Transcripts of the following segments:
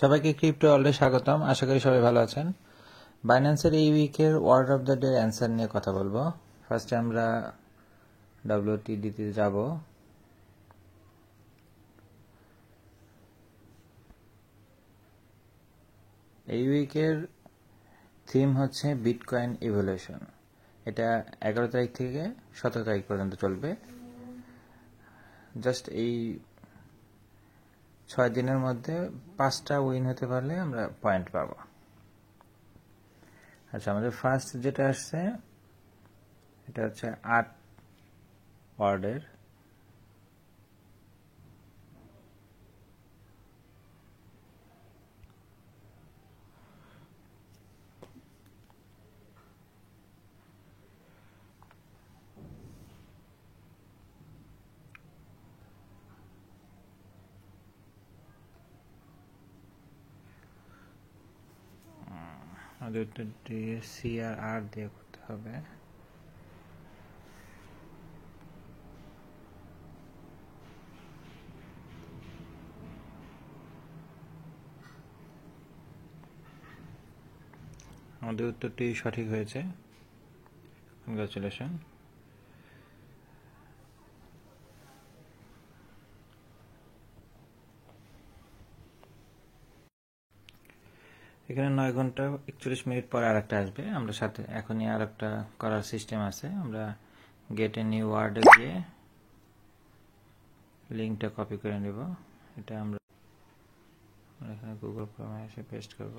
সবাইকে ক্রিপ্টো ওয়ার্ল্ডে স্বাগতম। আশা করি সবাই ভালো আছেন। বাইন্যান্সের এই উইকের word of the day answer নিয়ে কথা বলবো। ফার্স্টে আমরা WTD-তে যাব। এই উইকের থিম হচ্ছে বিটকয়েন ইভলিউশন। এটা 11 তারিখ থেকে 17 তারিখ পর্যন্ত চলবে। জাস্ট এই 6 দিনের মধ্যে 5টা উইন হতে পারলে আমরা পয়েন্ট পাবো। আচ্ছা, আমাদের ফার্স্ট যেটা আসছে এটা হচ্ছে 8 ওয়ার্ডের। আমাদের সি আর দিয়ে করতে হবে। আমাদের উত্তরটি সঠিক হয়েছে, কনগ্রাচুলেশন। এখানে 9 ঘন্টা 41 মিনিট পরে আর একটা আসবে। আমরা সাথে এখনই আর একটা করার সিস্টেম আছে। আমরা গেট এ নিউ ওয়ার্ডে গিয়ে লিঙ্কটা কপি করে নেব। এটা আমরা এখানে গুগল ক্রোমে এসে পেস্ট করব।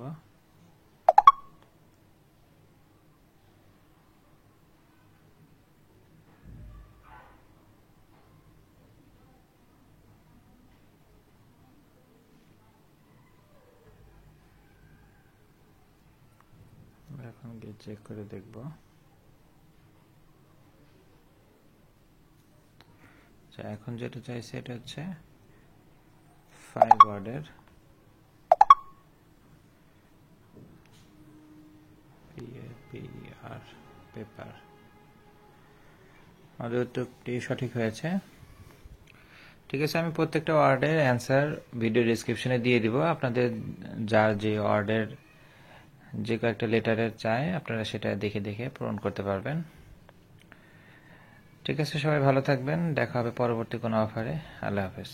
এখন গিয়ে চেক করে দেখব। আচ্ছা, এখন যেটা চাইছে এটা হচ্ছে 5 ওয়ার্ডের পেপার। আমাদের উত্তরটি সঠিক হয়েছে। ঠিক আছে, আমি প্রত্যেকটা ওয়ার্ডের অ্যান্সার ভিডিও ডেসক্রিপশনে দিয়ে দিব। আপনাদের যার যে ওয়ার্ডের যে কয়েকটা লেটারের চাই আপনারা সেটা দেখে দেখে পূরণ করতে পারবেন। ঠিক আছে, সবাই ভালো থাকবেন। দেখা হবে পরবর্তী কোনো অফারে। আল্লাহ হাফেজ।